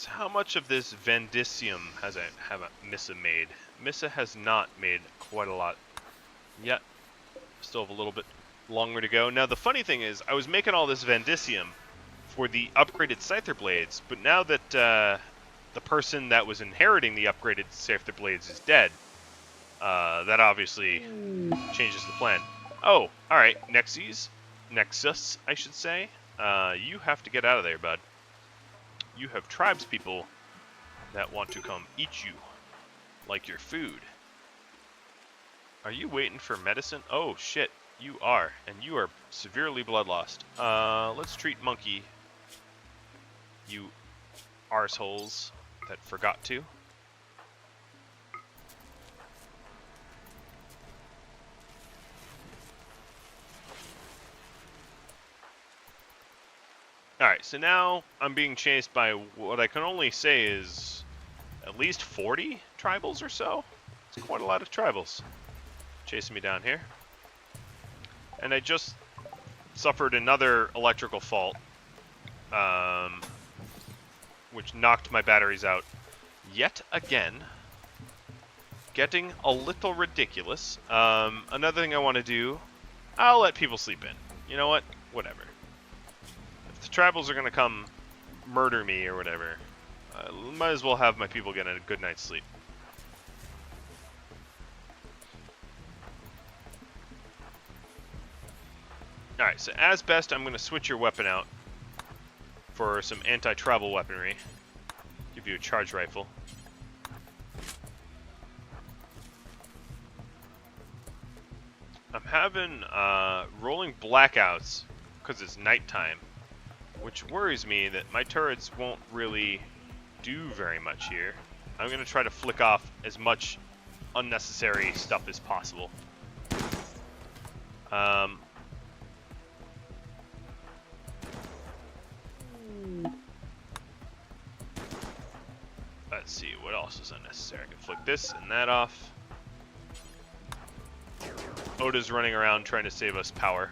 So how much of this Vandicium have Missa made? Missa has not made quite a lot yet. Still have a little bit longer to go. Now the funny thing is, I was making all this Vandicium for the upgraded Scyther Blades, but now that the person that was inheriting the upgraded Scyther Blades is dead, that obviously changes the plan. Oh, alright, Nexus, I should say. You have to get out of there, bud. You have tribes people that want to come eat you, like your food. Are you waiting for medicine? Oh shit, you are, and you are severely blood lost. Let's treat Monkey, you arseholes that forgot to. Alright, so now I'm being chased by what I can only say is at least 40 tribals or so. It's quite a lot of tribals chasing me down here. And I just suffered another electrical fault, which knocked my batteries out yet again. Getting a little ridiculous. Another thing I want to do, I'll let people sleep in. You know what? Whatever. If the tribals are going to come murder me or whatever, might as well have my people get a good night's sleep. Alright, so as best, I'm going to switch your weapon out for some anti-tribal weaponry. Give you a charge rifle. I'm having rolling blackouts because it's nighttime, which worries me that my turrets won't really do very much here. I'm going to try to flick off as much unnecessary stuff as possible. Let's see, what else is unnecessary? I can flick this and that off. Oda's running around trying to save us power.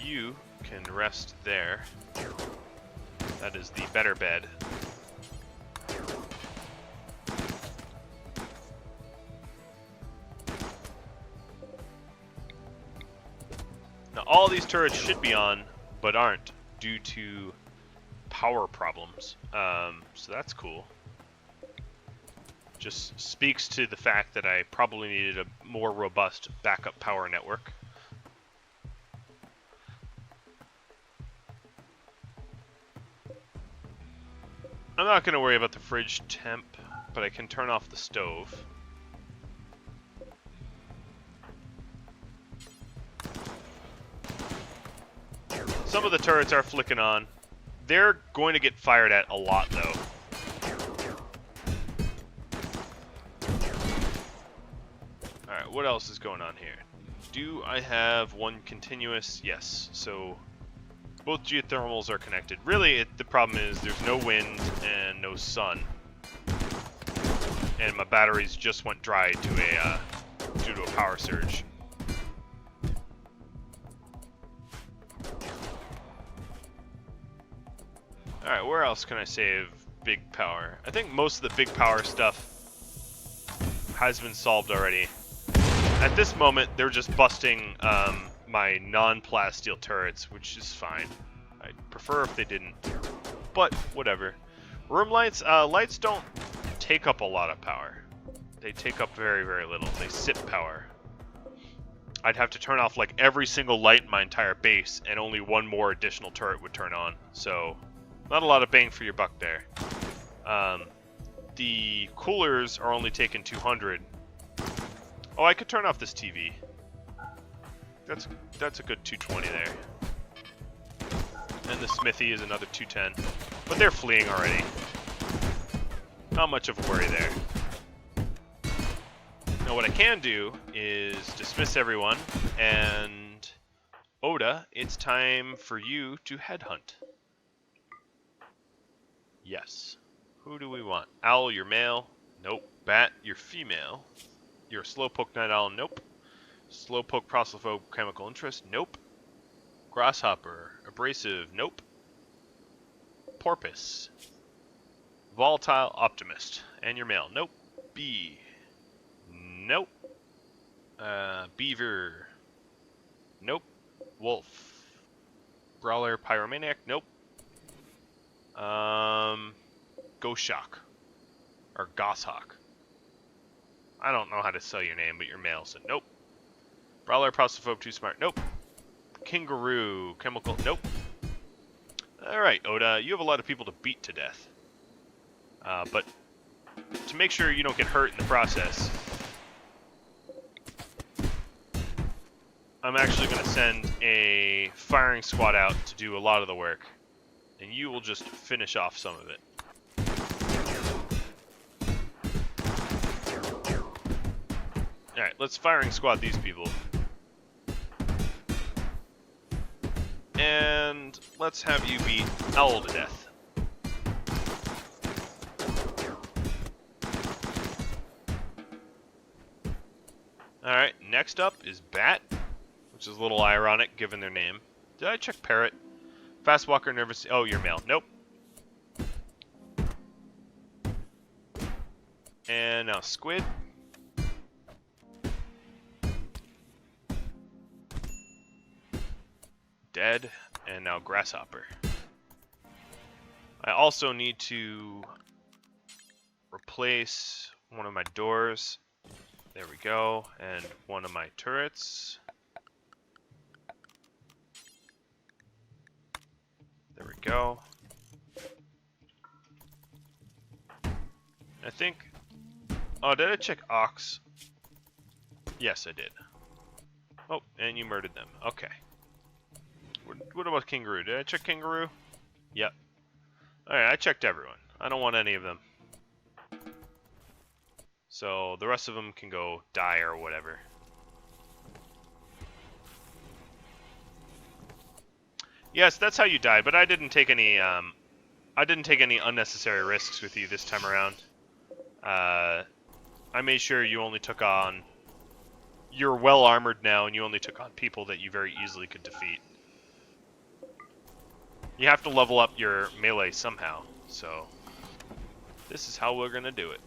You can rest there. That is the better bed. Now all these turrets should be on, but aren't, due to power problems. So that's cool. Just speaks to the fact that I probably needed a more robust backup power network. I'm not going to worry about the fridge temp, but I can turn off the stove. Some of the turrets are flicking on. They're going to get fired at a lot, though. Alright, what else is going on here? Do I have one continuous? Yes, so both geothermals are connected. Really, the problem is there's no wind and no sun. And my batteries just went dry due to a power surge. Alright, where else can I save big power? I think most of the big power stuff has been solved already. At this moment, they're just busting my non-plasteel turrets, which is fine. I'd prefer if they didn't, but whatever. Room lights, lights don't take up a lot of power. They take up very, very little. They sip power. I'd have to turn off like every single light in my entire base, and only one more additional turret would turn on. So, not a lot of bang for your buck there. The coolers are only taking 200. Oh, I could turn off this TV. That's a good 220 there. And the smithy is another 210. But they're fleeing already. Not much of a worry there. Now what I can do is dismiss everyone, and Oda, it's time for you to headhunt. Yes. Who do we want? Owl, you're male. Nope. Bat, you're female. You're a slowpoke night owl. Nope. Slowpoke proselyphobe chemical interest. Nope. Grasshopper, abrasive. Nope. Porpoise, volatile optimist, and you're male. Nope. Bee. Nope. Beaver. Nope. Wolf. Brawler, pyromaniac. Nope. Goshawk. Or Goshawk. I don't know how to spell your name, but you're male, so nope. Brawler, proselyphobe, too smart. Nope. Kangaroo, chemical. Nope. Alright, Oda, you have a lot of people to beat to death. But to make sure you don't get hurt in the process, I'm actually going to send a firing squad out to do a lot of the work. And you will just finish off some of it. Alright, let's firing squad these people. And let's have you beat Owl to death. Alright, next up is Bat, which is a little ironic given their name. Did I check Parrot? Fast walker, nervous. Oh, you're male. Nope. And now Squid. Dead. And now Grasshopper. I also need to replace one of my doors. There we go. And one of my turrets. There we go. I think... Oh, did I check Ox? Yes, I did. Oh, and you murdered them. Okay. What about Kangaroo? Did I check Kangaroo? Yep. Alright, I checked everyone. I don't want any of them. So, the rest of them can go die or whatever. Yes, that's how you die, but I didn't take any unnecessary risks with you this time around. I made sure you only took on... You're well armored now, and you only took on people that you very easily could defeat. You have to level up your melee somehow, so... This is how we're gonna do it.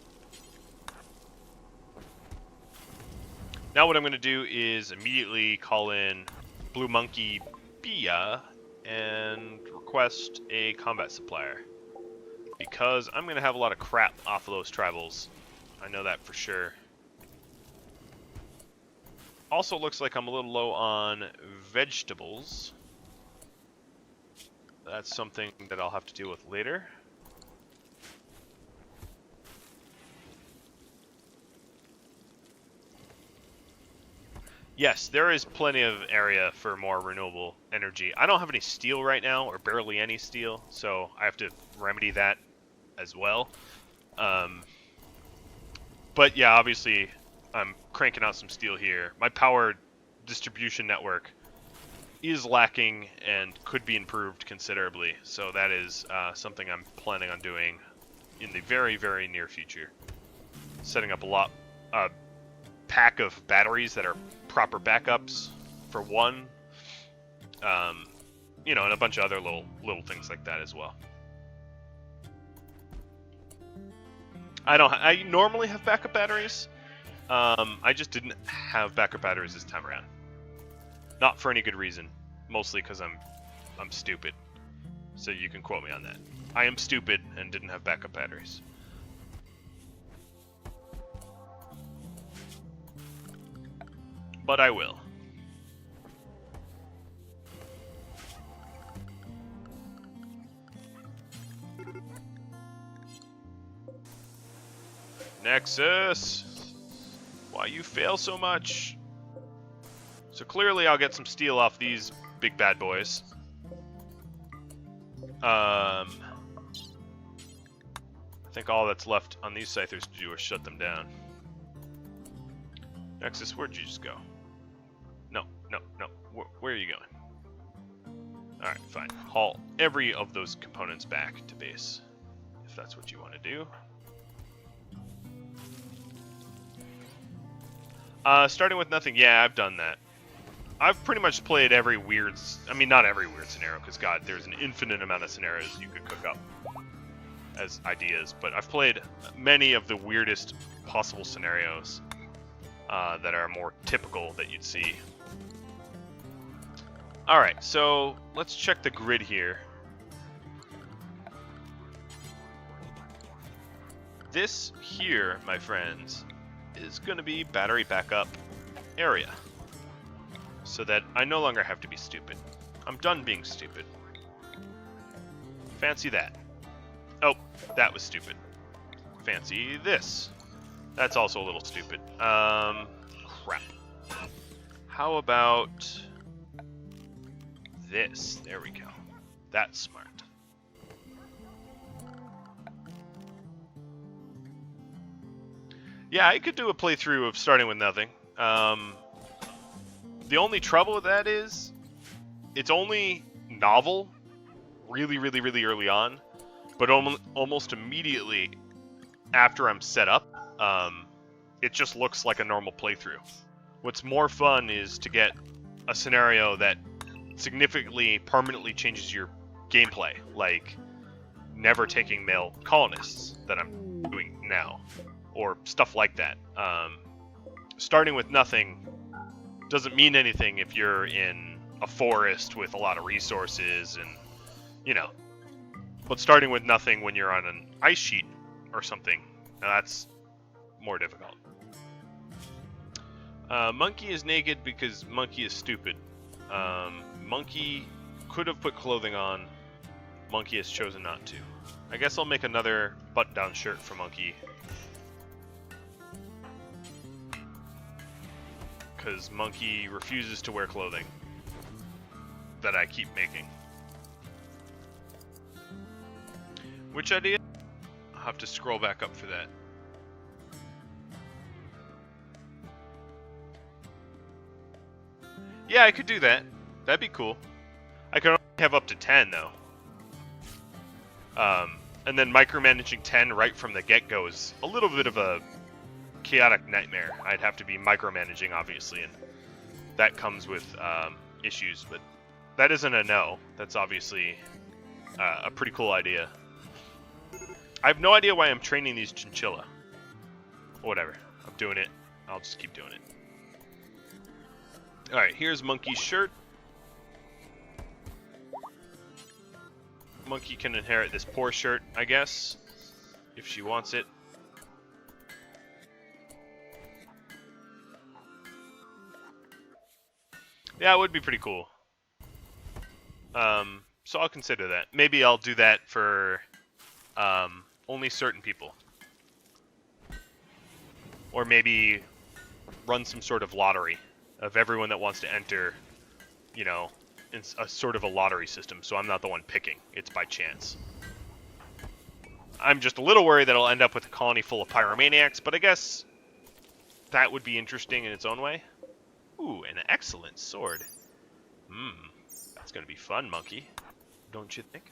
Now what I'm gonna do is immediately call in Blue Monkey Bia and request a combat supplier. Because I'm gonna have a lot of crap off of those tribals. I know that for sure. Also looks like I'm a little low on vegetables. That's something that I'll have to deal with later. Yes, there is plenty of area for more renewable energy. I don't have any steel right now, or barely any steel, so I have to remedy that as well. But yeah, obviously, I'm cranking out some steel here. My power distribution network is lacking and could be improved considerably, so that is something I'm planning on doing in the very, very near future. Setting up a pack of batteries that are proper backups for one, you know, and a bunch of other little things like that as well. I normally have backup batteries. I just didn't have backup batteries this time around. Not for any good reason, mostly because I'm stupid. So you can quote me on that. I am stupid and didn't have backup batteries. But I will. Nexus! Why you fail so much? So clearly I'll get some steel off these big bad boys. I think all that's left on these scythers to do is shut them down. Nexus, where'd you just go? No. Where are you going? Alright, fine. Haul every of those components back to base. that's what you want to do. Starting with nothing. Yeah, I've done that. I've pretty much played every weird... I mean, not every weird scenario, because, God, there's an infinite amount of scenarios you could cook up as ideas. But I've played many of the weirdest possible scenarios that are more typical that you'd see. Alright, so let's check the grid here. This here, my friends, is going to be battery backup area. So that I no longer have to be stupid. I'm done being stupid. Fancy that. Oh, that was stupid. Fancy this. That's also a little stupid. Crap. How about this? There we go. That's smart. Yeah, I could do a playthrough of starting with nothing. The only trouble with that is, it's only novel, really early on, but almost immediately after I'm set up, it just looks like a normal playthrough. What's more fun is to get a scenario that significantly, permanently changes your gameplay, like never taking male colonists that I'm doing now, or stuff like that. Starting with nothing doesn't mean anything if you're in a forest with a lot of resources and, you know. But starting with nothing when you're on an ice sheet or something, now that's more difficult. Monkey is naked because Monkey is stupid. Monkey could have put clothing on. Monkey has chosen not to. I guess I'll make another button-down shirt for Monkey. Because Monkey refuses to wear clothing that I keep making. Which idea? I'll have to scroll back up for that. Yeah, I could do that. That'd be cool. I could only have up to 10 though. And then micromanaging 10 right from the get-go is a little bit of a chaotic nightmare. I'd have to be micromanaging, obviously, and that comes with issues, but that isn't a no. That's obviously a pretty cool idea. I have no idea why I'm training these chinchilla. Whatever. I'm doing it. I'll just keep doing it. Alright, here's Monkey's shirt. Monkey can inherit this poor shirt, I guess, if she wants it. Yeah, it would be pretty cool. So I'll consider that. Maybe I'll do that for only certain people. Or maybe run some sort of lottery of everyone that wants to enter, you know, in a sort of a lottery system, so I'm not the one picking. It's by chance. I'm just a little worried that I'll end up with a colony full of pyromaniacs, but I guess that would be interesting in its own way. Ooh, an excellent sword. That's gonna be fun, Monkey. Don't you think?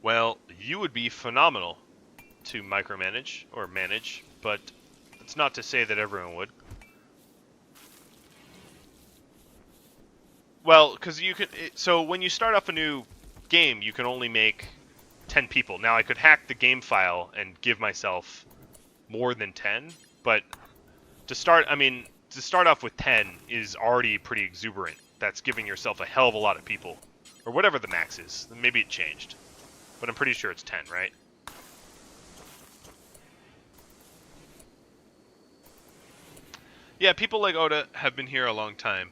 Well, you would be phenomenal to micromanage, or manage, but it's not to say that everyone would. Well, because you can... So when you start off a new game, you can only make 10 people. Now, I could hack the game file and give myself more than 10, but to start off with 10 is already pretty exuberant. That's giving yourself a hell of a lot of people. Or whatever the max is. Maybe it changed. But I'm pretty sure it's 10, right? Yeah, people like Oda have been here a long time.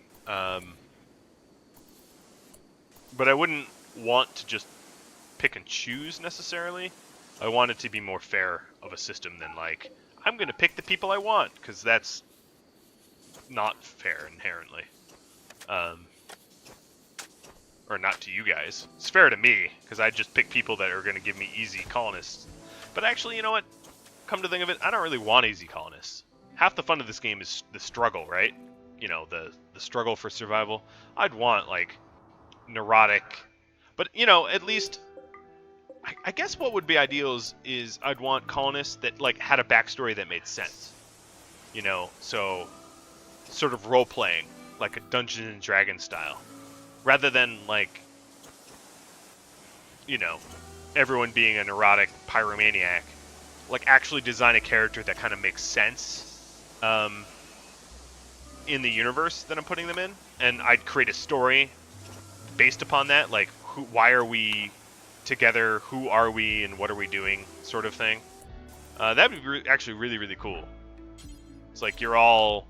But I wouldn't want to just pick and choose, necessarily. I want it to be more fair of a system than, like, I'm going to pick the people I want, because that's not fair, inherently. Or not to you guys. It's fair to me, because I just pick people that are going to give me easy colonists. But actually, you know what? Come to think of it, I don't really want easy colonists. Half the fun of this game is the struggle, right? You know, the struggle for survival. I'd want, like, neurotic... But, you know, at least, I guess what would be ideal is I'd want colonists that, like, had a backstory that made sense. You know, so sort of role-playing, like a Dungeons and Dragons style. Rather than, like, you know, everyone being a neurotic pyromaniac. Like, actually design a character that kind of makes sense in the universe that I'm putting them in. And I'd create a story based upon that, like, why are we together, who are we, and what are we doing, sort of thing. That would be actually really, really cool. It's like you're all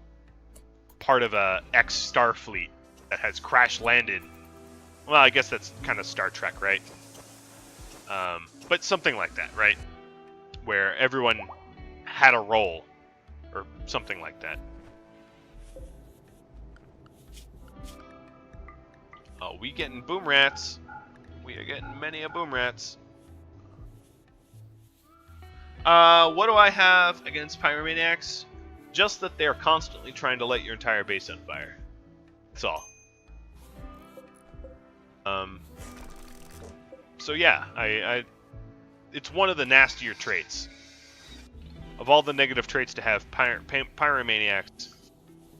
part of a ex-Starfleet that has crash-landed. Well, I guess that's kind of Star Trek, right? But something like that, right? Where everyone had a role, or something like that. Oh, we getting boom rats. We are getting many a boom rats. What do I have against pyromaniacs? Just that they're constantly trying to light your entire base on fire. That's all. So yeah, it's one of the nastier traits. Of all the negative traits to have, pyromaniacs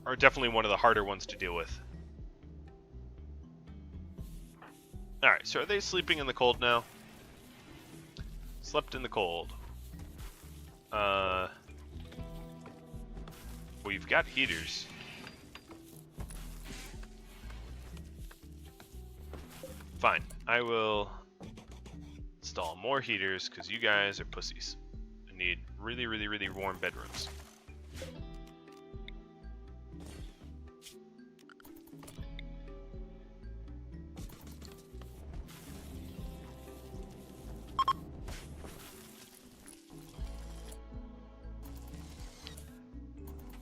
are definitely one of the harder ones to deal with. Alright, so are they sleeping in the cold now? Slept in the cold. We've got heaters. Fine, I will install more heaters because you guys are pussies. I need really, really, really warm bedrooms.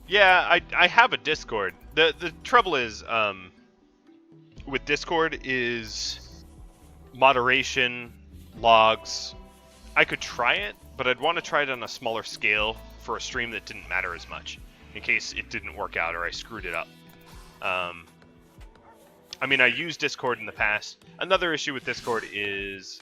Yeah, I have a Discord. The trouble is, with Discord is moderation, logs. I could try it, but I'd want to try it on a smaller scale for a stream that didn't matter as much, in case it didn't work out or I screwed it up. I mean, I used Discord in the past. Another issue with Discord is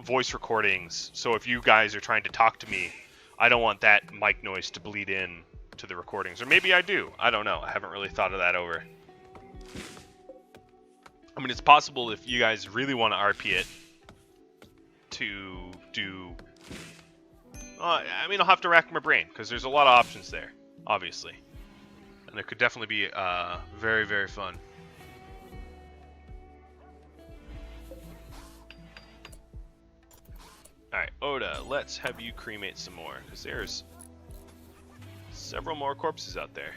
voice recordings. So if you guys are trying to talk to me, I don't want that mic noise to bleed in to the recordings. Or maybe I do. I don't know. I haven't really thought of that over. I mean, it's possible if you guys really want to RP it to do... I mean, I'll have to rack my brain, because there's a lot of options there, obviously. And it could definitely be very, very fun. Alright, Oda, let's have you cremate some more, because there's several more corpses out there.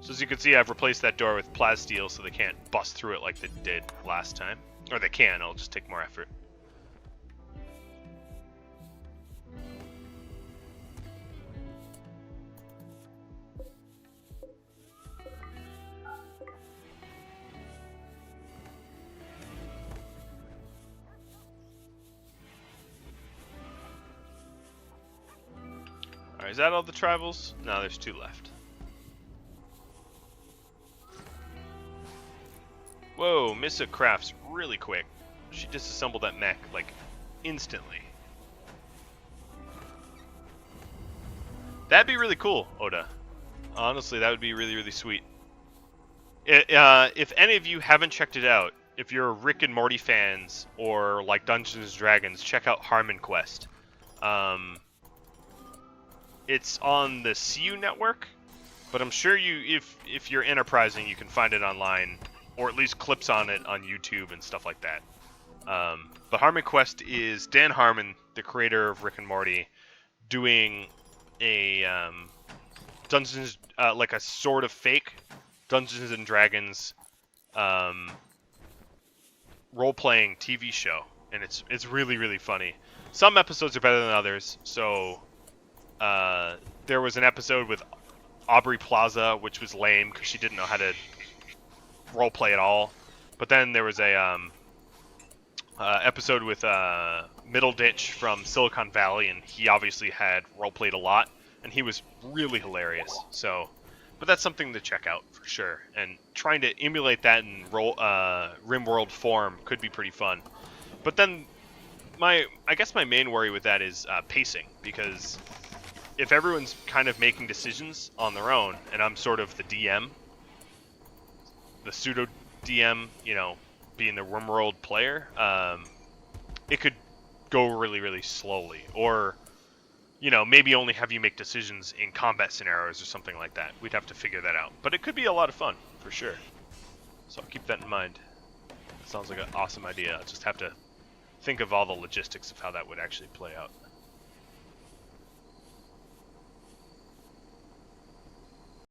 So as you can see, I've replaced that door with plasteel so they can't bust through it like they did last time. Or they can, it'll just take more effort. Alright, is that all the tribals? No, there's 2 left. Whoa, Missa crafts really quick. She disassembled that mech, like, instantly. That'd be really cool, Oda. Honestly, that would be really, really sweet. If any of you haven't checked it out, if you're Rick and Morty fans, or like Dungeons & Dragons, check out Harmon Quest. It's on the CU network, but I'm sure if you're enterprising, you can find it online, or at least clips on it on YouTube and stuff like that. But Harmon Quest is Dan Harmon, the creator of Rick and Morty, doing a Dungeons, like a sort of fake Dungeons and Dragons role-playing TV show, and it's really, really funny. Some episodes are better than others. So there was an episode with Aubrey Plaza, which was lame because she didn't know how to roleplay at all. But then there was a episode with Middleditch from Silicon Valley, and he obviously had roleplayed a lot, and he was really hilarious. So But that's something to check out for sure. And trying to emulate that in RimWorld form could be pretty fun. But then I guess my main worry with that is pacing, because if everyone's kind of making decisions on their own, and I'm sort of the DM, the pseudo DM, you know, being the RimWorld player, it could go really, really slowly, or you know, maybe only have you make decisions in combat scenarios or something like that. We'd have to figure that out, but it could be a lot of fun for sure. So I'll keep that in mind. Sounds like an awesome idea. I'll just have to think of all the logistics of how that would actually play out.